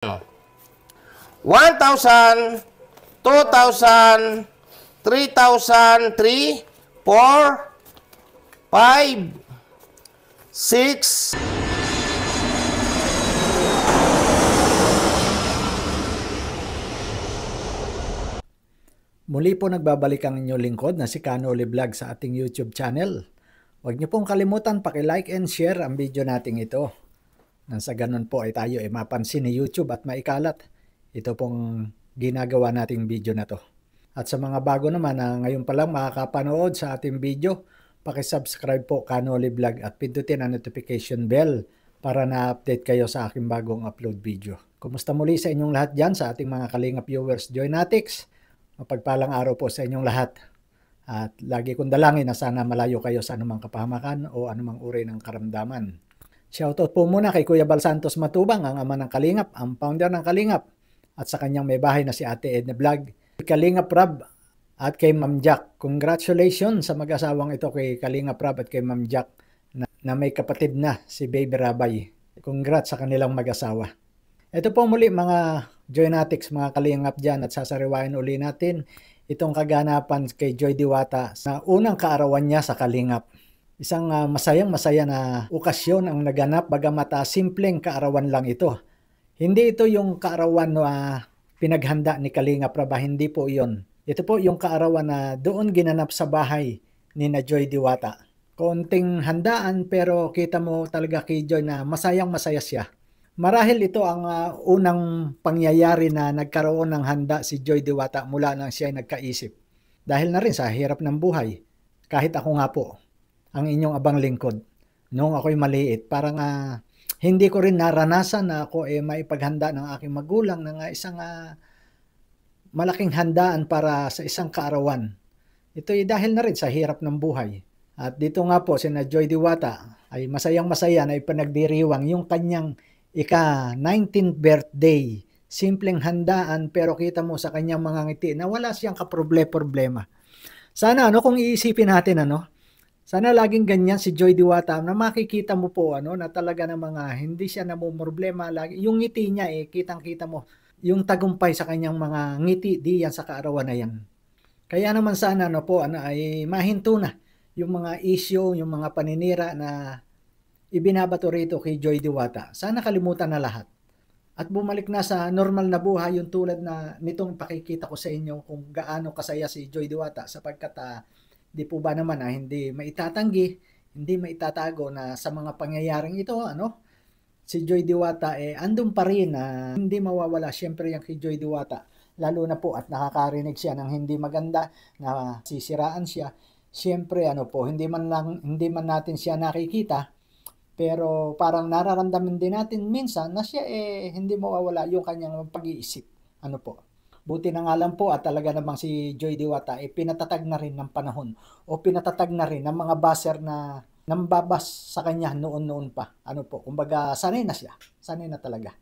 1,000, 2,000, 3,000, 3, 4, 5, 6. Muli po nagbabalik ang inyong lingkod na si Kanoli Vlog sa ating YouTube channel. Huwag niyo pong kalimutan paki-like and share ang video nating ito. Nang sa ganun po ay tayo ay mapansin ni YouTube at maikalat. Ito pong ginagawa nating video na to. At sa mga bago naman na ngayon pa lang makakapanood sa ating video, paki-subscribe po Kanoli Vlog at pindutin ang notification bell para na-update kayo sa aking bagong upload video. Kumusta muli sa inyong lahat dyan sa ating mga Kalingap viewers Joynatics? Mapagpalang araw po sa inyong lahat. At lagi kong dalangin na sana malayo kayo sa anumang kapahamakan o anumang uri ng karamdaman. Shoutout po muna kay Kuya Bal Santos Matubang, ang ama ng Kalingap, ang founder ng Kalingap, at sa kanyang may bahay na si Ate Edna Vlog, Kalingap Rab, at kay Ma'am Jack. Congratulations sa mag-asawang ito kay Kalingap Rab at kay Ma'am Jack na may kapatid na si Baby Rabay. Congrats sa kanilang mag-asawa. Ito po muli mga Joynatics, mga Kalingap dyan, at sasariwain uli natin itong kaganapan kay Joy Diwata sa unang kaarawan niya sa Kalingap. Isang masayang-masaya na okasyon ang naganap bagamat simpleng kaarawan lang ito. Hindi ito yung kaarawan na pinaghanda ni Kalingap Rab, hindi po iyon. Ito po yung kaarawan na doon ginanap sa bahay ni na Joy Diwata. Konting handaan pero kita mo talaga kay Joy na masayang-masaya siya. Marahil ito ang unang pangyayari na nagkaroon ng handa si Joy Diwata mula nang siya ay nagkaisip. Dahil na rin sa hirap ng buhay. Kahit ako nga po, ang inyong abang lingkod, noong ako'y maliit, parang hindi ko rin naranasan na ako maipaghanda ng aking magulang ng isang malaking handaan para sa isang kaarawan. Ito ay dahil na rin sa hirap ng buhay. At dito nga po, si na Joy Diwata ay masayang-masaya na ipanagdiriwang yung kanyang ika-19th birthday. Simpleng handaan pero kita mo sa kanyang mga ngiti na wala siyang kaproblema. Sana kung iisipin natin sana laging ganyan si Joy Diwata na makikita mo po na talaga na mga hindi siya namumroblema lagi. Yung ngiti niya kitang-kita mo yung tagumpay sa kanyang mga ngiti diyan sa kaarawan na yan. Kaya naman sana ay mahinto na yung mga issue, yung mga paninira na ibinabato rito kay Joy Diwata. Sana kalimutan na lahat. At bumalik na sa normal na buhay yung tulad na nitong pakikita ko sa inyo kung gaano kasaya si Joy Diwata sapagkat di po ba naman hindi maitatanggi, hindi maitatago na sa mga pangyayaring ito, si Joy Diwata andun pa rin na hindi mawawala siyempre yung kay Joy Diwata. Lalo na po at nakakarinig siya ng hindi maganda na sisiraan siya. Siyempre hindi man natin siya nakikita, pero parang nararamdaman din natin minsan na siya hindi mawawala yung kanyang pag-iisip. Buti na nga lang po at talaga namang si Joy Diwata pinatatag na rin ng panahon o pinatatag na rin ng mga baser na nambabas sa kanya noon pa. Kumbaga sanay na siya. Sanay na talaga.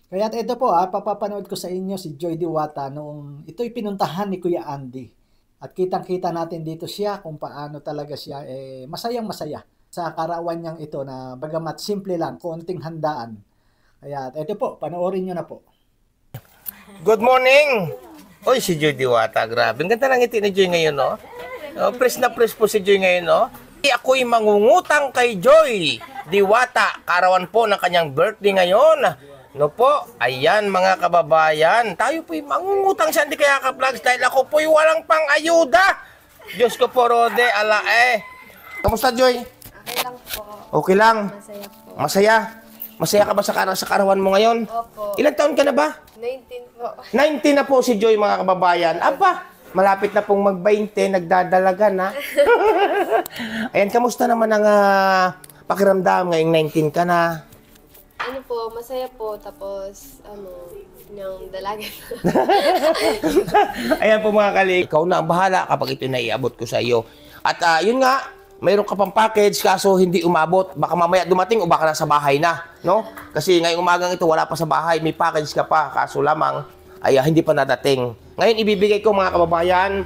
Kaya ito po papapanood ko sa inyo si Joy Diwata noong ito'y pinuntahan ni Kuya Andy. At kitang-kita natin dito siya kung paano talaga siya masayang-masaya sa kaarawan niyang ito na bagamat simple lang, konting handaan. Kaya ito po, panoorin nyo na po. Good morning! Oy, si Joy Diwata, grabe. Ang ganda ng ngiti ni Joy ngayon, no? Press na press po si Joy ngayon, no? Ako'y mangungutang kay Joy Diwata. Karawan po ng kanyang birthday ngayon. Ayan mga kababayan. Tayo po'y mangungutang sa Hindi Kaya Ka-Vlogs dahil ako po'y walang pang-ayuda. Diyos ko po, Rode, Kamusta, Joy? Okay lang po. Okay lang? Masaya po. Masaya? Masaya ka ba sa karawan mo ngayon? Opo. Ilang taon ka na ba? 19 po. 19 na po si Joy, mga kababayan. Aba, malapit na pong mag-20, nagdadalaga na. Ayan, kamusta naman ang pakiramdam ngayong 19 ka na? Masaya po. Tapos, yung dalaga. Ayan po mga kalik. Ikaw na ang bahala kapag ito naiabot ko sa iyo. At yun nga, mayroon ka pang package kaso hindi umabot. Baka mamaya dumating o baka nasa bahay na, no? Kasi ngayong umagang ito wala pa sa bahay, may package ka pa kaso lamang ay hindi pa nadating. Ngayon ibibigay ko mga kababayan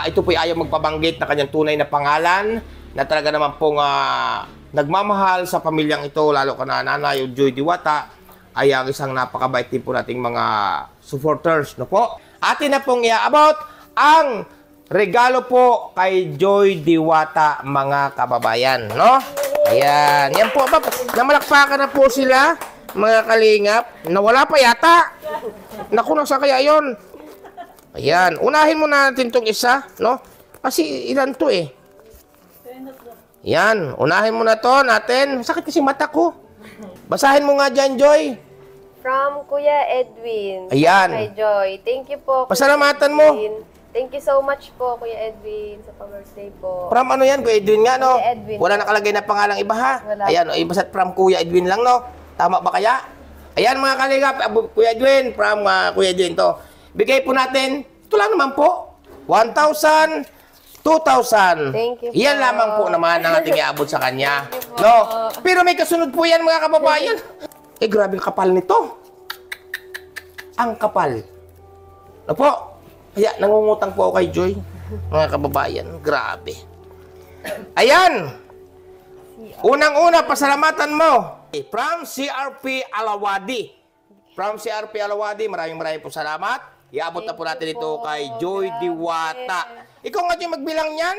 ito po'y ayaw magpabanggit na kanyang tunay na pangalan na talaga naman pong nagmamahal sa pamilyang ito, lalo ka na nanay o Joy Diwata. ay ang isang napakabait din po nating mga supporters, no po. Atin na pong i-about ang regalo po kay Joy Diwata, mga kababayan, no? Ayan, yan po ba, namalakpakan na po sila, mga kalingap. Nawala pa yata. Naku, nasa kaya yon. Ayan, unahin muna natin itong isa, no? Kasi ilan to eh. Yan, unahin mo na to natin. Sakit kasi mata ko. Basahin mo nga dyan, Joy. From Kuya Edwin. Ayan. Kay Joy. Thank you po, Kuya Pasalamatan mo. Edwin. Thank you so much po, Kuya Edwin, sa pa-birthday po. From ano yan, Kuya Edwin nga, no? Kuya Edwin. Wala nakalagay na pangalang iba, ha? Wala. Ayan, o, ibasa't from Kuya Edwin lang, no? Tama ba kaya? Ayan, mga kalingap, Kuya Edwin, from Kuya Edwin to. Bigay po natin, ito lang naman po, 1,000, 2,000. Thank you po. Yan lamang po naman ang ating iabot sa kanya. Thank you po. No? Pero may kasunod po yan, mga kababayan. Eh, grabe ang kapal nito. Ang kapal. Ano po? Kaya nangungutang po ako kay Joy. Mga kababayan, grabe. Ayan. Unang-una, pasalamatan mo. From CRP Alawadi. From CRP Alawadi, maraming po salamat. Iabot na po natin ito kay Joy Diwata. Ikaw nga yung magbilang yan.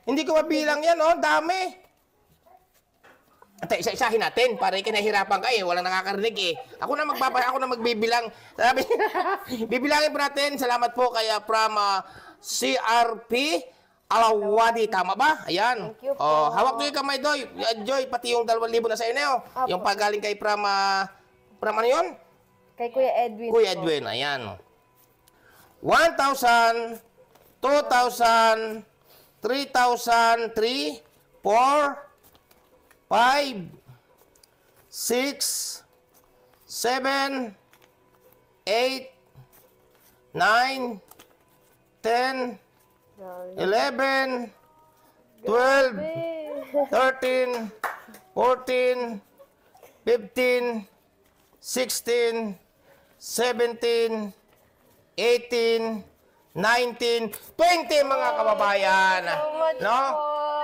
Hindi ko mabilang yan, oh. Dami. At isa-isahin natin para ikinahirapan ka eh. Walang nakakarinig eh. Ako na magbibilang. Sabi, bibilangin po natin. Salamat po kaya from CRP Alawadi. Tama ba? Ayan. Thank you po. Oh, hawak ko yung kamay, Joy. Joy, pati yung 2,000 na sa inyo. Yung pagaling kay from ano yun? Kay Kuya Edwin Kuya po. Edwin, ayan. 1,000, 2,000, 3,000, 3, 4, 5, 6, 7, 8, 9, 10, 11, 12, 13, 14, 15, 16, 17, 18, 19, 20 mga kababayan. No?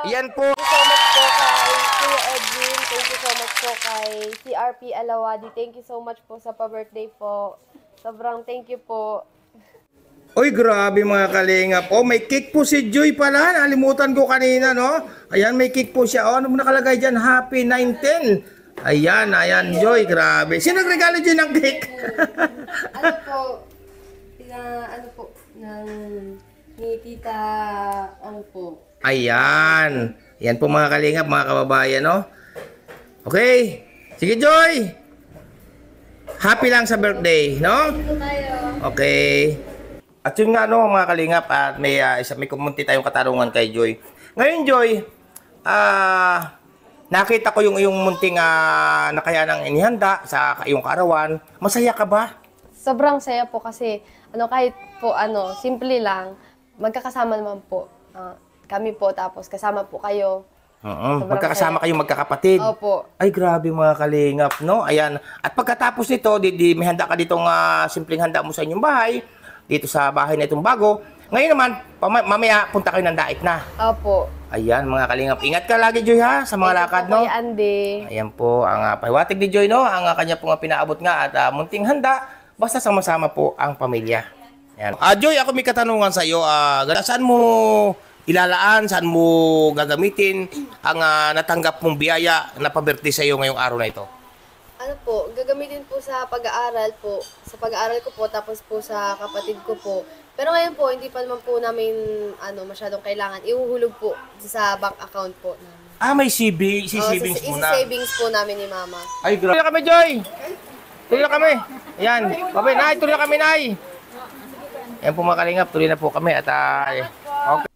Yan po. Thank you so much po kay Kuya Edwin. Thank you so much po kay CRP Alawadi. Thank you so much po sa pa-birthday po. Sobrang thank you po. Oy, grabe mga kalingap. Oh, may cake po si Joy pala. Nalimutan ko kanina, no? Ayan, may cake po siya. Oh, ano mo nakalagay dyan? Happy 19. Ayan, Joy. Grabe. Sino nagregalo dyan ng cake? Ni Tita, Ayan. Yan po mga kalingap, mga kababayan, no? Okay. Sige, Joy. Happy lang sa birthday, no? Okay. At yun nga, no, mga kalingap, at may kumunti tayong katarungan kay Joy. Ngayon, Joy, nakita ko yung munting nakayanang inihanda sa iyong kaarawan. Masaya ka ba? sobrang saya po kasi kahit po simple lang, magkakasama naman po. Kami po, tapos kasama po kayo. Oo, magkakasama kayo magkakapatid. Opo. Ay, grabe mga kalingap, no? Ayan. At pagkatapos nito, may handa ka ditong simpleng handa mo sa inyong bahay, dito sa bahay na itong bago. Ngayon naman, mamaya punta kayo ng daik na. Opo. Ayan, mga kalingap. Ingat ka lagi, Joy, ha? Sa mga lakad, no? Kuya Andy. Ayan po, ang pahiwatig ni Joy, no? Ang kanya pong pinaabot nga at munting handa, basta sama-sama po ang pamilya. Ayan. Joy, ako may katanungan sa iyo. Saan mo ilalaan, saan mo gagamitin ang natanggap mong biyaya na pa-birthday sa iyo ngayong araw na ito? Gagamitin po sa pag-aaral po. Sa pag-aaral ko po, tapos po sa kapatid ko po. Pero ngayon po, hindi pa naman po namin masyadong kailangan. Ihuhulog po sa bank account po namin. May savings mo na. Isi-savings po namin ni Mama. Ay, grabe. Tuloy na kami, Joy! Tuloy na kami. Ayan. Babay, Nay, tuloy na kami, Nay. Ayan po mga kalingap, tuloy na po kami at okay.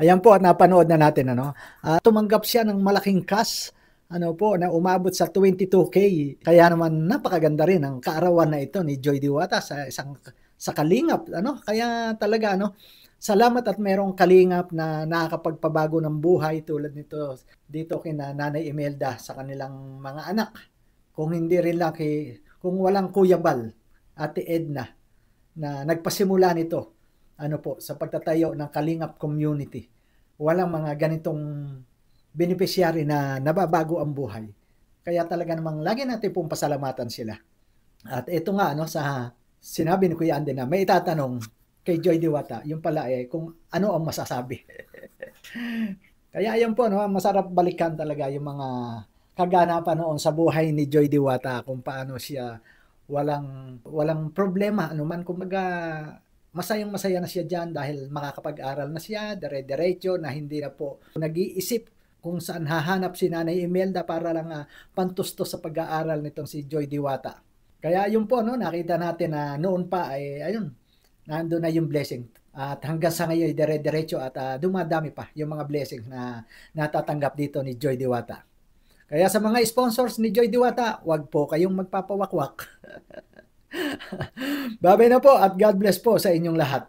Ayan po, at napanood na natin, tumanggap siya ng malaking cash, na umabot sa 22K. Kaya naman, napakaganda rin ang kaarawan na ito ni Joy Diwata sa kalingap, Kaya talaga, salamat at merong kalingap na nakakapagpabago ng buhay tulad nito dito kina Nanay Imelda sa kanilang mga anak. Kung hindi rin lang kung walang Kuya Bal, Ate Edna, na nagpasimula nito, sa pagtatayo ng Kalingap community. Walang mga ganitong beneficiary na nababago ang buhay. Kaya talaga namang lagi natin pong pasalamatan sila. At ito nga, ano, sa sinabi ni Kuya Andy na may itatanong kay Joy Diwata, yung pala kung ano ang masasabi. Kaya yun po, no, masarap balikan talaga yung mga kaganapan noon sa buhay ni Joy Diwata, kung paano siya walang problema, ano man, kumbaga masayang-masaya na siya diyan dahil makakapag-aral na siya, dire-diretso na hindi na po nag-iisip kung saan hahanap si Nanay Imelda para lang pantustos sa pag-aaral nitong si Joy Diwata. Kaya yun po, no, nakita natin na noon pa ay ayun, nandoon na yung blessing. At hanggang sa ngayon, dire-diretso at dumadami pa yung mga blessings na natatanggap dito ni Joy Diwata. Kaya sa mga sponsors ni Joy Diwata, wag po kayong magpapawakwak. Babay na po at God bless po sa inyong lahat.